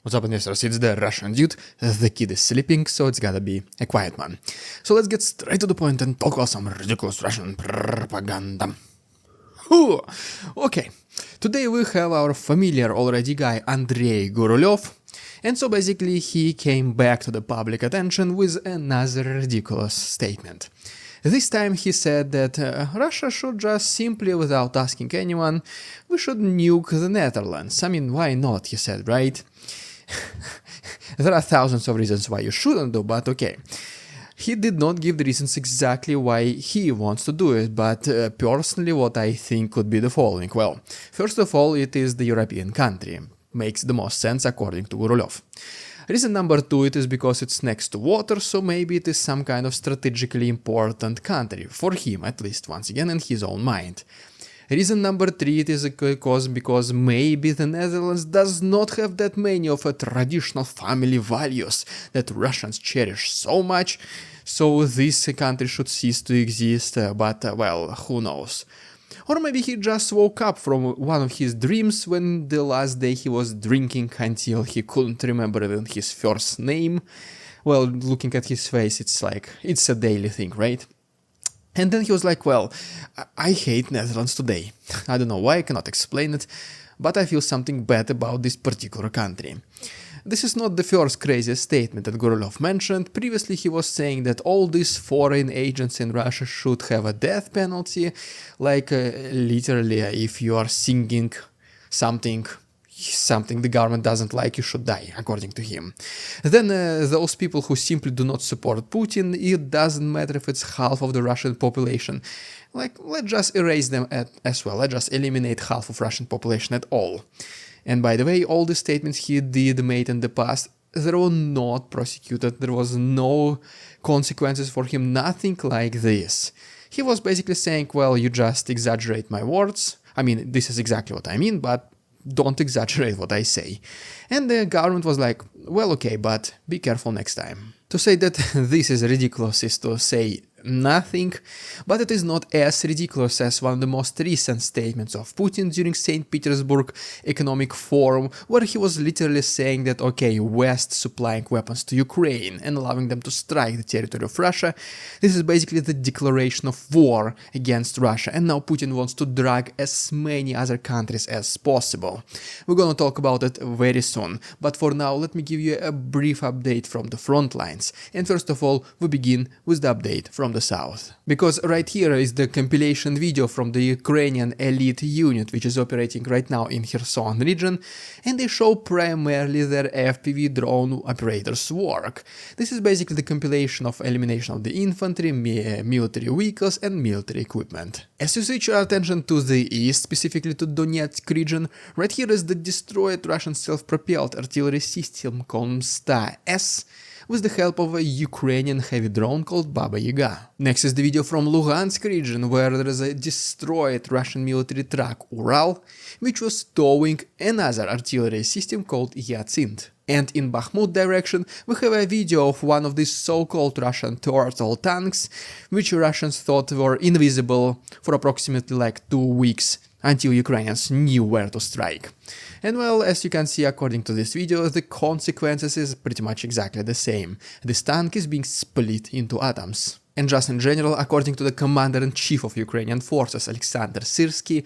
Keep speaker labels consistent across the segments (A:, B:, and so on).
A: What's up, investors? It's the Russian dude. The kid is sleeping, so it's gotta be a quiet one. So let's get straight to the point and talk about some ridiculous Russian propaganda. Whew. Okay, today we have our familiar already guy Andrei Gurulev, and so basically he came back to the public attention with another ridiculous statement. This time he said that Russia should just simply, without asking anyone, we should nuke the Netherlands. I mean, why not, he said, right? There are thousands of reasons why you shouldn't do, but okay. He did not give the reasons exactly why he wants to do it, but personally what I think could be the following. Well, first of all, it is the European country. Makes the most sense according to Gurulev. Reason number two, it is because it's next to water, so maybe it is some kind of strategically important country, for him at least, once again, in his own mind. Reason number three, it is because maybe the Netherlands does not have that many of a traditional family values that Russians cherish so much, so this country should cease to exist, but well, who knows. Or maybe he just woke up from one of his dreams when the last day he was drinking until he couldn't remember even his first name. Well, looking at his face, it's like, it's a daily thing, right? And then he was like, well, I hate Netherlands today. I don't know why, I cannot explain it, but I feel something bad about this particular country. This is not the first craziest statement that Gurulev mentioned. Previously he was saying that all these foreign agents in Russia should have a death penalty, like literally if you are singing something the government doesn't like, you should die, according to him. Then those people who simply do not support Putin, it doesn't matter if it's half of the Russian population. Like, let's just erase them as well, let's just eliminate half of Russian population at all. And by the way, all the statements he made in the past, they were not prosecuted, there was no consequences for him, nothing like this. He was basically saying, well, you just exaggerate my words. I mean, this is exactly what I mean, but don't exaggerate what I say. And the government was like, well, okay, but be careful next time. To say that this is ridiculous is to say nothing, but it is not as ridiculous as one of the most recent statements of Putin during St. Petersburg Economic Forum, where he was literally saying that, okay, West supplying weapons to Ukraine and allowing them to strike the territory of Russia, this is basically the declaration of war against Russia, and now Putin wants to drag as many other countries as possible. We're gonna talk about it very soon, but for now let me give you a brief update from the front lines. And first of all, we begin with the update from the south. Because right here is the compilation video from the Ukrainian elite unit which is operating right now in Kherson region, and they show primarily their FPV drone operators' work. This is basically the compilation of elimination of the infantry, military vehicles and military equipment. As you switch your attention to the east, specifically to Donetsk region, right here is the destroyed Russian self-propelled artillery system called Sta-S, with the help of a Ukrainian heavy drone called Baba Yaga. Next is the video from Luhansk region, where there is a destroyed Russian military truck Ural, which was towing another artillery system called Yatsint. And in Bakhmut direction, we have a video of one of these so-called Russian turtle tanks, which Russians thought were invisible for approximately like 2 weeks, until Ukrainians knew where to strike. And well, as you can see according to this video, the consequences is pretty much exactly the same. This tank is being split into atoms. And just in general, according to the commander-in-chief of Ukrainian forces, Alexander Syrsky,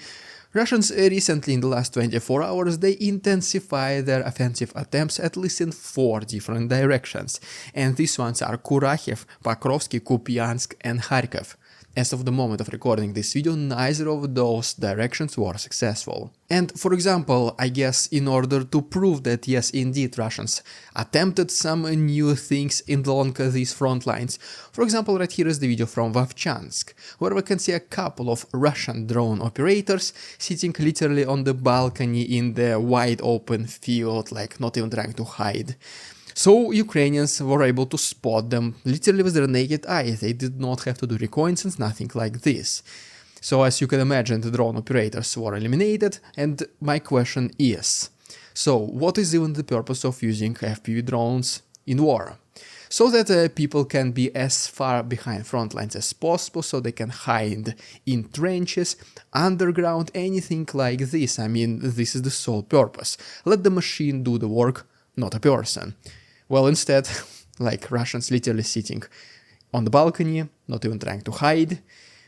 A: Russians recently in the last 24 hours, they intensified their offensive attempts at least in 4 different directions. And these ones are Kurachev, Pokrovsky, Kupiansk and Kharkov. As of the moment of recording this video, neither of those directions were successful. And for example, I guess in order to prove that yes, indeed, Russians attempted some new things along these front lines, for example, right here is the video from Vovchansk, where we can see a couple of Russian drone operators sitting literally on the balcony in the wide open field, like not even trying to hide. So Ukrainians were able to spot them literally with their naked eye. They did not have to do reconnaissance, nothing like this. So as you can imagine, the drone operators were eliminated, and my question is, so what is even the purpose of using FPV drones in war? So that people can be as far behind front lines as possible, so they can hide in trenches, underground, anything like this. I mean, this is the sole purpose. Let the machine do the work not a person. Well, instead, like Russians literally sitting on the balcony, not even trying to hide.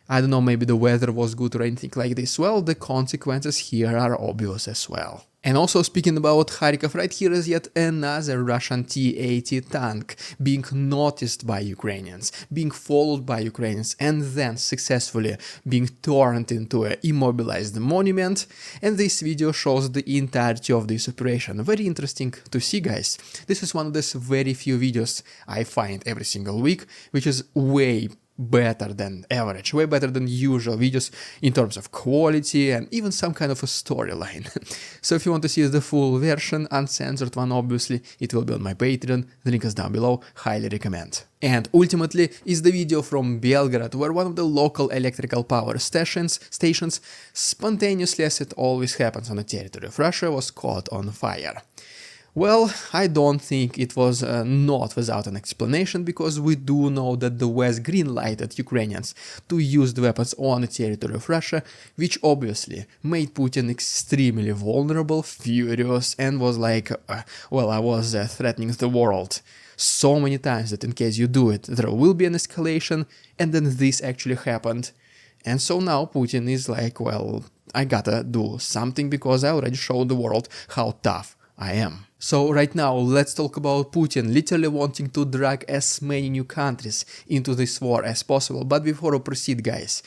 A: I don't know, maybe the weather was good or anything like this. Well, the consequences here are obvious as well. And also speaking about Kharkov, right here is yet another Russian T-80 tank being noticed by Ukrainians, being followed by Ukrainians, and then successfully being turned into an immobilized monument. And this video shows the entirety of this operation. Very interesting to see, guys. This is one of those very few videos I find every single week, which is way better than average, way better than usual videos in terms of quality and even some kind of a storyline. So if you want to see the full version, uncensored one obviously, it will be on my Patreon, the link is down below, highly recommend. And ultimately is the video from Belgrade, where one of the local electrical power stations spontaneously, as it always happens on the territory of Russia, was caught on fire. Well, I don't think it was not without an explanation, because we do know that the West green-lighted Ukrainians to use the weapons on the territory of Russia, which obviously made Putin extremely vulnerable, furious, and was like, well, I was threatening the world so many times that in case you do it, there will be an escalation, and then this actually happened. And so now Putin is like, well, I gotta do something because I already showed the world how tough I am. So right now let's talk about Putin literally wanting to drag as many new countries into this war as possible. But before we proceed, guys,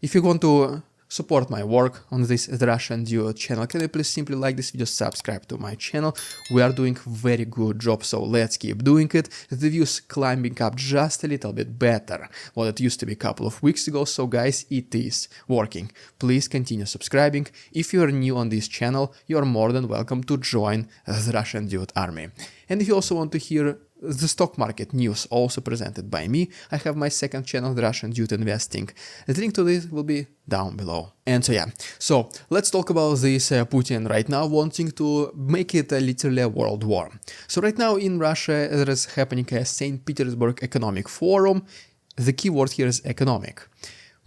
A: if you want to support my work on this Russian Duo channel, can you please simply like this video, subscribe to my channel. We are doing very good job, so let's keep doing it. The views climbing up just a little bit better what it used to be a couple of weeks ago, so guys, it is working. Please continue subscribing. If you are new on this channel, you are more than welcome to join the Russian Dude army. And if you also want to hear the stock market news also presented by me, I have my second channel, the Russian Dude Investing. The link to this will be down below. And so yeah, so let's talk about this Putin right now wanting to make it literally a world war. So right now in Russia there is happening a St. Petersburg Economic Forum. The key word here is economic.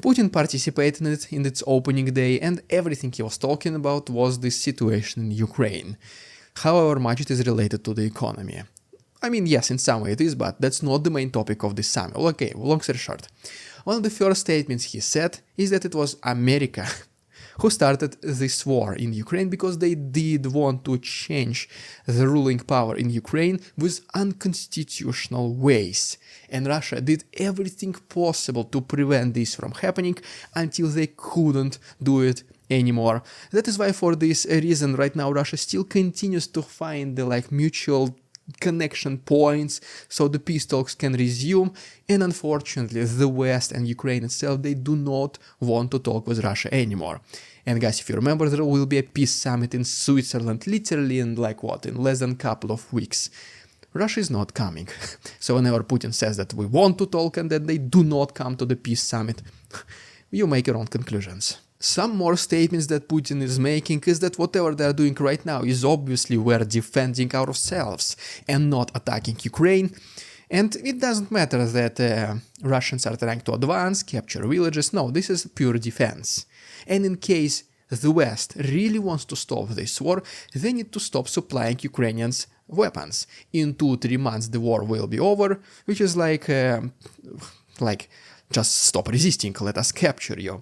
A: Putin participated in it in its opening day, and everything he was talking about was the situation in Ukraine. However much it is related to the economy. I mean, yes, in some way it is, but that's not the main topic of this summit. Okay, long story short. One of the first statements he said is that it was America who started this war in Ukraine because they did want to change the ruling power in Ukraine with unconstitutional ways. And Russia did everything possible to prevent this from happening until they couldn't do it anymore. That is why for this reason right now Russia still continues to find the mutual connection points so the peace talks can resume, and unfortunately the West and Ukraine itself, they do not want to talk with Russia anymore. And guys, if you remember, there will be a peace summit in Switzerland literally in in less than a couple of weeks. Russia is not coming. So whenever Putin says that we want to talk and that they do not come to the peace summit, you make your own conclusions. Some more statements that Putin is making is that whatever they are doing right now is obviously we're defending ourselves and not attacking Ukraine. And it doesn't matter that Russians are trying to advance, capture villages. No, this is pure defense. And in case the West really wants to stop this war, they need to stop supplying Ukrainians weapons. In 2-3 months the war will be over, which is like just stop resisting, let us capture you.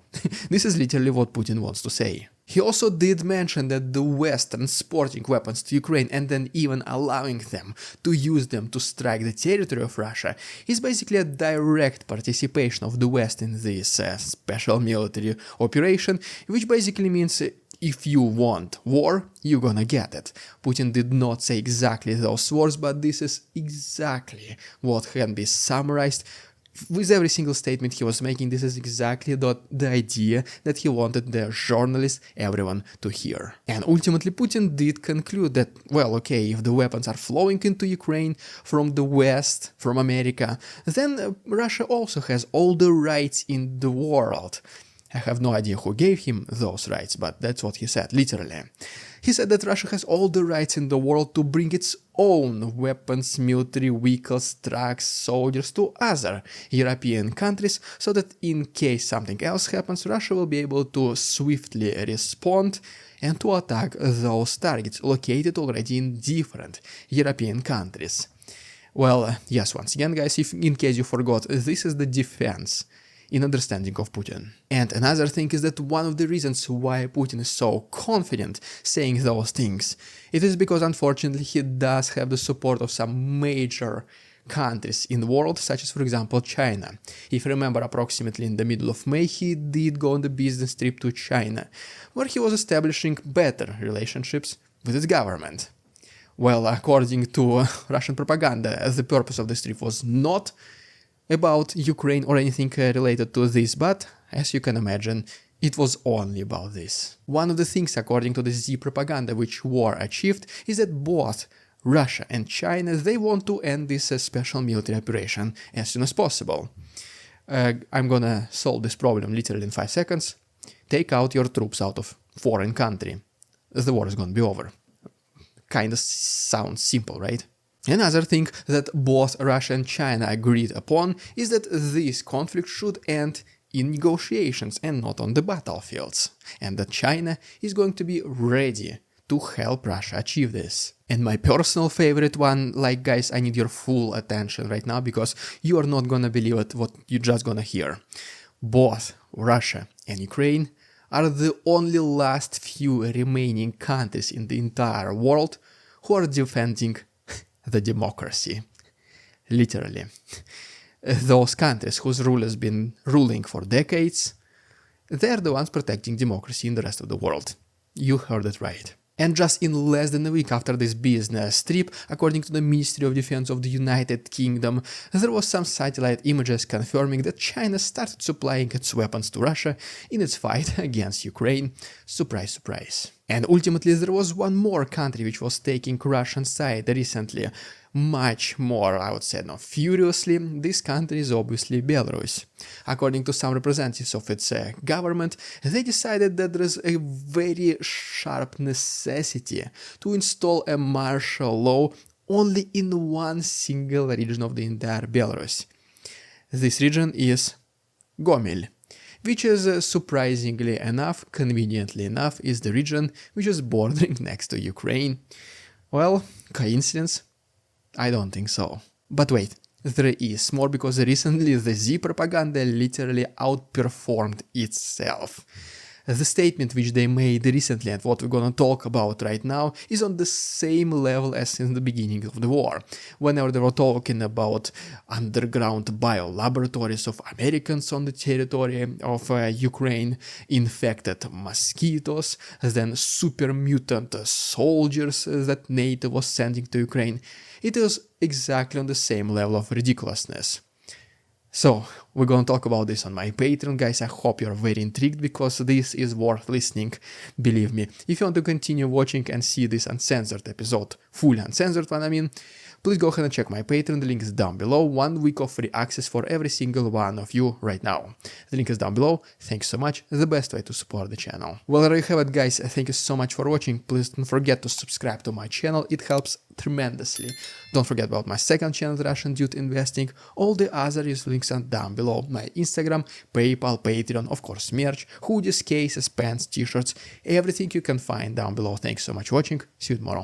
A: This is literally what Putin wants to say. He also did mention that the West transporting weapons to Ukraine and then even allowing them to use them to strike the territory of Russia is basically a direct participation of the West in this special military operation, which basically means if you want war, you're gonna get it. Putin did not say exactly those words, but this is exactly what can be summarized with every single statement he was making. This is exactly the idea that he wanted the journalists, everyone to hear. And ultimately Putin did conclude that, well, okay, if the weapons are flowing into Ukraine from the West, from America, then Russia also has all the rights in the world. I have no idea who gave him those rights, but that's what he said, literally. He said that Russia has all the rights in the world to bring its own weapons, military vehicles, trucks, soldiers to other European countries, so that in case something else happens, Russia will be able to swiftly respond and to attack those targets located already in different European countries. Well, yes, once again, guys, if in case you forgot, this is the defense in understanding of Putin. And another thing is that one of the reasons why Putin is so confident saying those things, it is because unfortunately he does have the support of some major countries in the world, such as for example China. If you remember, approximately in the middle of May he did go on the business trip to China, where he was establishing better relationships with its government. Well, according to Russian propaganda, the purpose of this trip was not about Ukraine or anything related to this, but as you can imagine, it was only about this. One of the things, according to the Z propaganda, which were achieved is that both Russia and China, they want to end this special military operation as soon as possible. I'm gonna solve this problem literally in 5 seconds. Take out your troops out of foreign country. The war is gonna be over. Kinda sounds simple, right? Another thing that both Russia and China agreed upon is that this conflict should end in negotiations and not on the battlefields, and that China is going to be ready to help Russia achieve this. And my personal favorite one, like guys, I need your full attention right now because you are not gonna believe it what you're just gonna hear. Both Russia and Ukraine are the only last few remaining countries in the entire world who are defending the democracy. Literally. Those countries whose rule has been ruling for decades, they're the ones protecting democracy in the rest of the world. You heard it right. And just in less than a week after this business trip, according to the Ministry of Defense of the United Kingdom, there was some satellite images confirming that China started supplying its weapons to Russia in its fight against Ukraine. Surprise, surprise. And ultimately there was one more country which was taking Russian side recently, much more, I would say, furiously. This country is obviously Belarus. According to some representatives of its government, they decided that there is a very sharp necessity to install a martial law only in one single region of the entire Belarus. This region is Gomel, which is surprisingly enough, conveniently enough, is the region which is bordering next to Ukraine. Well, coincidence? I don't think so. But wait, there is more, because recently the Z propaganda literally outperformed itself. The statement which they made recently and what we're gonna talk about right now is on the same level as in the beginning of the war, whenever they were talking about underground biolaboratories of Americans on the territory of Ukraine, infected mosquitoes, then super mutant soldiers that NATO was sending to Ukraine. It was exactly on the same level of ridiculousness. So, we're gonna talk about this on my Patreon, guys. I hope you're very intrigued, because this is worth listening, believe me. If you want to continue watching and see this uncensored episode, fully uncensored one I mean, please go ahead and check my Patreon, the link is down below. 1 week of free access for every single one of you right now. The link is down below. Thanks so much, the best way to support the channel. Well, there you have it, guys. Thank you so much for watching. Please don't forget to subscribe to my channel, it helps tremendously. Don't forget about my second channel, Russian Dude Investing. All the other useful links are down below. My Instagram, PayPal, Patreon, of course merch, hoodies, cases, pants, t-shirts, everything you can find down below. Thanks so much for watching. See you tomorrow.